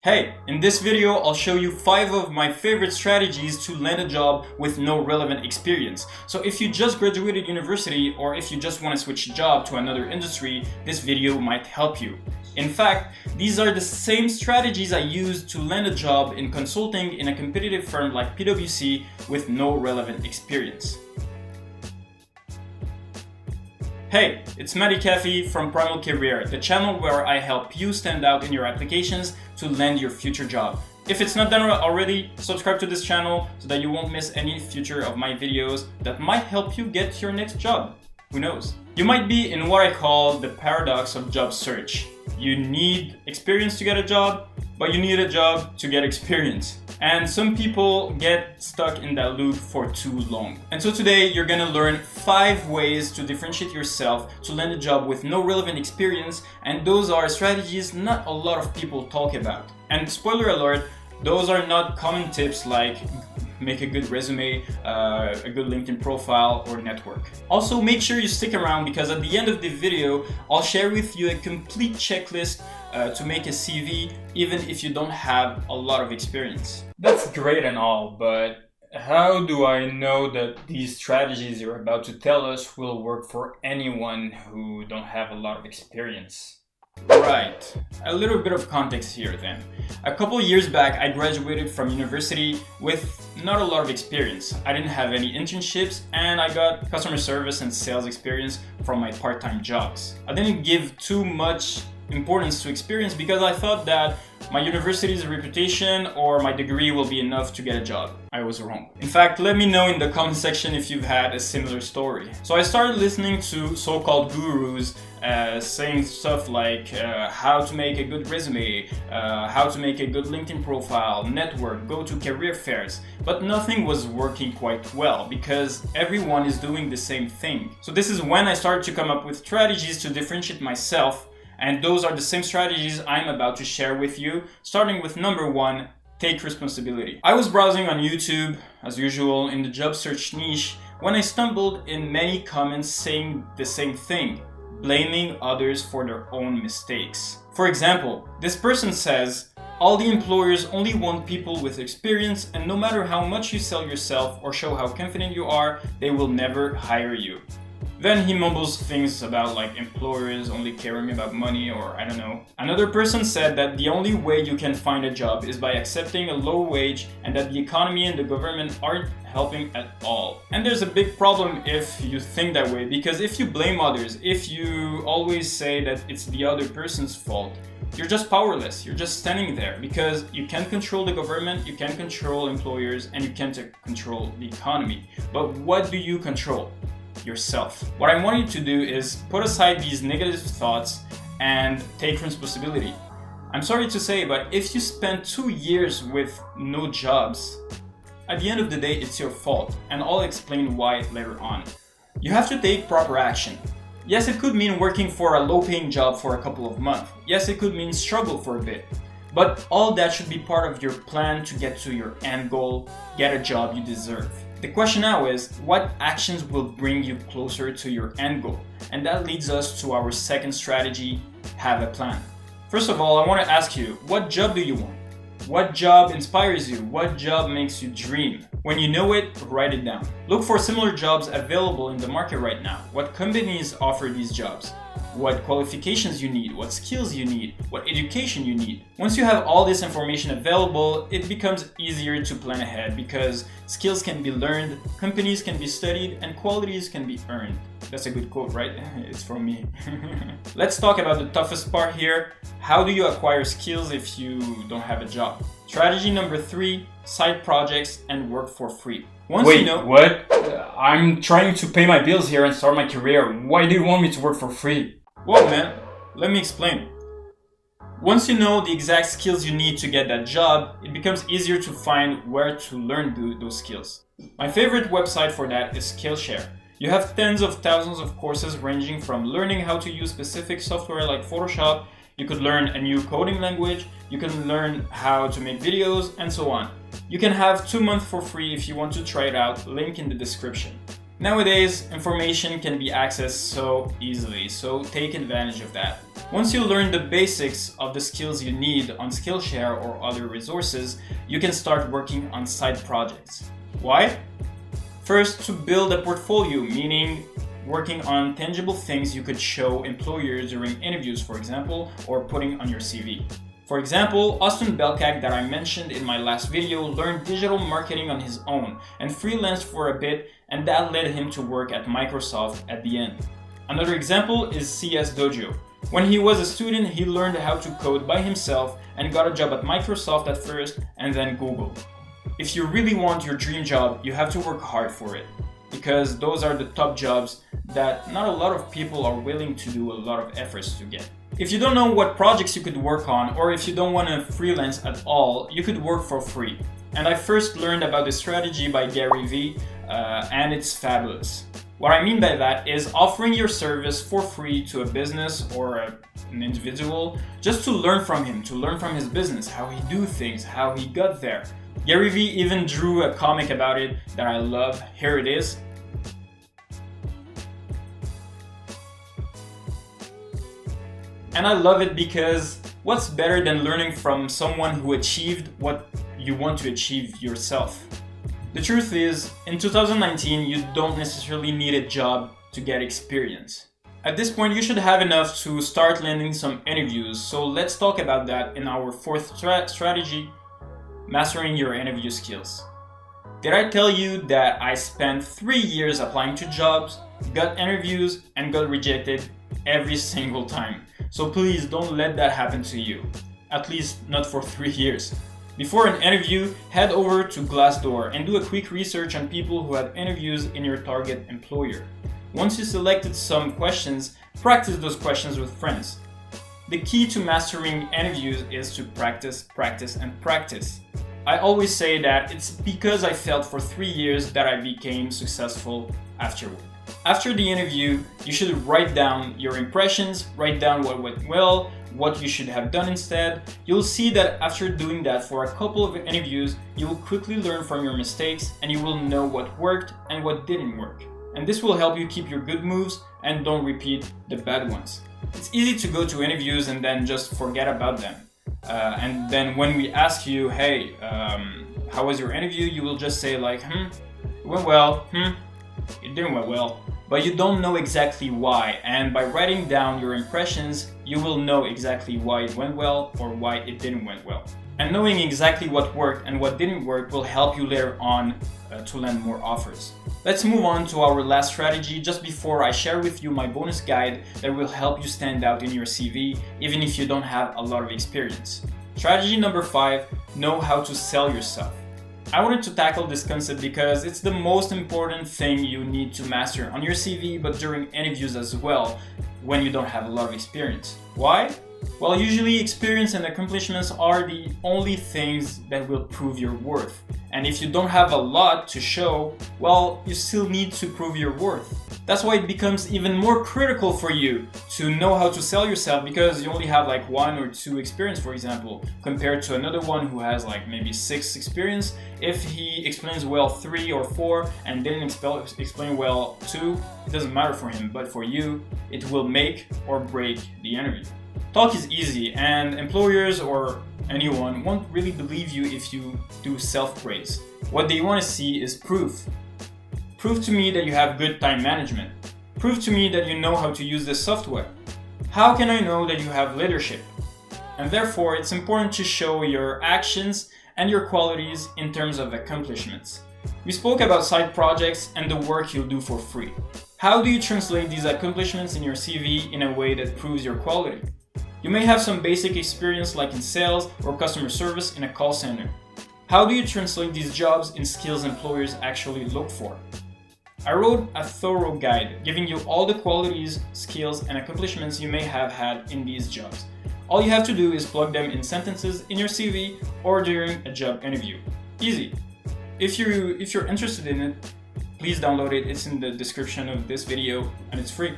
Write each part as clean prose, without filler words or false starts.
Hey, in this video I'll show you 5 of my favorite strategies to land a job with no relevant experience. So if you just graduated university or if you just want to switch job to another industry, this video might help you. In fact, these are the same strategies I used to land a job in consulting in a competitive firm like PwC with no relevant experience. Hey, it's Matty Caffey from Primal Career, the channel where I help you stand out in your applications to land your future job. If it's not done already, subscribe to this channel so that you won't miss any future of my videos that might help you get your next job. Who knows? You might be in what I call the paradox of job search. You need experience to get a job, but you need a job to get experience. And some people get stuck in that loop for too long. And so today you're gonna learn 5 ways to differentiate yourself to land a job with no relevant experience, and those are strategies not a lot of people talk about. And spoiler alert, those are not common tips like make a good resume, a good LinkedIn profile, or network. Also, make sure you stick around because at the end of the video, I'll share with you a complete checklist to make a CV, even if you don't have a lot of experience. That's great and all, but how do I know that these strategies you're about to tell us will work for anyone who don't have a lot of experience? Right, a little bit of context here then. A couple years back, I graduated from university with not a lot of experience. I didn't have any internships and I got customer service and sales experience from my part-time jobs. I didn't give too much importance to experience because I thought that my university's reputation or my degree will be enough to get a job. I was wrong. In fact, let me know in the comment section if you've had a similar story. So I started listening to so-called gurus saying stuff like how to make a good resume, how to make a good LinkedIn profile, network, go to career fairs. But nothing was working quite well because everyone is doing the same thing. So this is when I started to come up with strategies to differentiate myself. And those are the same strategies I'm about to share with you, starting with number 1, take responsibility. I was browsing on YouTube, as usual, in the job search niche, when I stumbled in many comments saying the same thing, blaming others for their own mistakes. For example, this person says, all the employers only want people with experience, and no matter how much you sell yourself or show how confident you are, they will never hire you. Then he mumbles things about like employers only caring about money or I don't know. Another person said that the only way you can find a job is by accepting a low wage and that the economy and the government aren't helping at all. And there's a big problem if you think that way, because if you blame others, if you always say that it's the other person's fault, you're just powerless. You're just standing there because you can't control the government, you can't control employers, and you can't control the economy. But what do you control? Yourself. What I want you to do is put aside these negative thoughts and take responsibility. I'm sorry to say, but if you spend 2 years with no jobs, at the end of the day, it's your fault, and I'll explain why later on. You have to take proper action. Yes, it could mean working for a low-paying job for a couple of months. Yes, it could mean struggle for a bit. But all that should be part of your plan to get to your end goal, get a job you deserve. The question now is, what actions will bring you closer to your end goal? And that leads us to our second strategy, have a plan. First of all, I want to ask you, what job do you want? What job inspires you? What job makes you dream? When you know it, write it down. Look for similar jobs available in the market right now. What companies offer these jobs? What qualifications you need, what skills you need, what education you need. Once you have all this information available, it becomes easier to plan ahead because skills can be learned, companies can be studied, and qualities can be earned. That's a good quote, right? It's from me. Let's talk about the toughest part here. How do you acquire skills if you don't have a job? Strategy number 3, side projects and work for free. Wait, what? I'm trying to pay my bills here and start my career. Why do you want me to work for free? Well, man, let me explain. Once you know the exact skills you need to get that job, it becomes easier to find where to learn those skills. My favorite website for that is Skillshare. You have tens of thousands of courses ranging from learning how to use specific software like Photoshop, you could learn a new coding language, you can learn how to make videos, and so on. You can have 2 months for free if you want to try it out, link in the description. Nowadays, information can be accessed so easily, so take advantage of that. Once you learn the basics of the skills you need on Skillshare or other resources, you can start working on side projects. Why? First, to build a portfolio, meaning working on tangible things you could show employers during interviews, for example, or putting on your CV. For example, Austin Belkak that I mentioned in my last video learned digital marketing on his own and freelanced for a bit, and that led him to work at Microsoft at the end. Another example is CS Dojo. When he was a student, he learned how to code by himself and got a job at Microsoft at first and then Google. If you really want your dream job, you have to work hard for it, because those are the top jobs that not a lot of people are willing to do a lot of efforts to get. If you don't know what projects you could work on, or if you don't want to freelance at all, you could work for free. And I first learned about this strategy by Gary Vee, and it's fabulous. What I mean by that is offering your service for free to a business or an individual just to learn from him, to learn from his business, how he do things, how he got there. Gary Vee even drew a comic about it that I love. Here it is. And I love it because what's better than learning from someone who achieved what you want to achieve yourself? The truth is, in 2019, you don't necessarily need a job to get experience. At this point, you should have enough to start landing some interviews, so let's talk about that in our fourth strategy, mastering your interview skills. Did I tell you that I spent 3 years applying to jobs, got interviews, and got rejected every single time? So please don't let that happen to you. At least not for 3 years. Before an interview, head over to Glassdoor and do a quick research on people who had interviews in your target employer. Once you selected some questions, practice those questions with friends. The key to mastering interviews is to practice, practice, and practice. I always say that it's because I failed for 3 years that I became successful afterward. After the interview, you should write down your impressions, write down what went well, what you should have done instead. You'll see that after doing that for a couple of interviews, you will quickly learn from your mistakes and you will know what worked and what didn't work. And this will help you keep your good moves and don't repeat the bad ones. It's easy to go to interviews and then just forget about them. And then when we ask you, hey, how was your interview? You will just say like, it went well, it didn't went well. But you don't know exactly why, and by writing down your impressions, you will know exactly why it went well or why it didn't went well. And knowing exactly what worked and what didn't work will help you later on to land more offers. Let's move on to our last strategy just before I share with you my bonus guide that will help you stand out in your CV even if you don't have a lot of experience. Strategy number 5, know how to sell yourself. I wanted to tackle this concept because it's the most important thing you need to master on your CV, but during interviews as well, when you don't have a lot of experience. Why? Well, usually experience and accomplishments are the only things that will prove your worth. And if you don't have a lot to show, well, you still need to prove your worth. That's why it becomes even more critical for you to know how to sell yourself, because you only have like 1 or 2 experience, for example, compared to another one who has like maybe 6 experience. If he explains well 3 or 4 and didn't explain well 2, it doesn't matter for him, but for you, it will make or break the interview. Talk is easy, and employers or anyone won't really believe you if you do self-praise. What they want to see is proof. Prove to me that you have good time management. Prove to me that you know how to use this software. How can I know that you have leadership? And therefore, it's important to show your actions and your qualities in terms of accomplishments. We spoke about side projects and the work you'll do for free. How do you translate these accomplishments in your CV in a way that proves your quality? You may have some basic experience like in sales or customer service in a call center. How do you translate these jobs in skills employers actually look for? I wrote a thorough guide giving you all the qualities, skills, and accomplishments you may have had in these jobs. All you have to do is plug them in sentences in your CV or during a job interview. Easy. If you're interested in it, please download it. It's in the description of this video and it's free.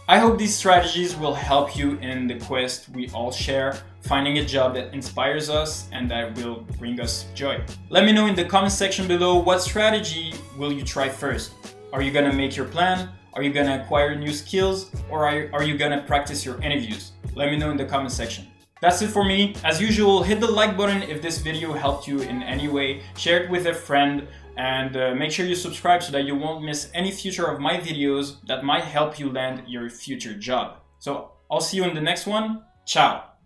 I hope these strategies will help you in the quest we all share, finding a job that inspires us and that will bring us joy. Let me know in the comment section below, what strategy will you try first? Are you gonna make your plan? Are you gonna acquire new skills? Or are you gonna practice your interviews? let me know in the comment section. That's it for me. As usual, hit the like button if this video helped you in any way, share it with a friend, and make sure you subscribe so that you won't miss any future of my videos that might help you land your future job. So I'll see you in the next one. Ciao!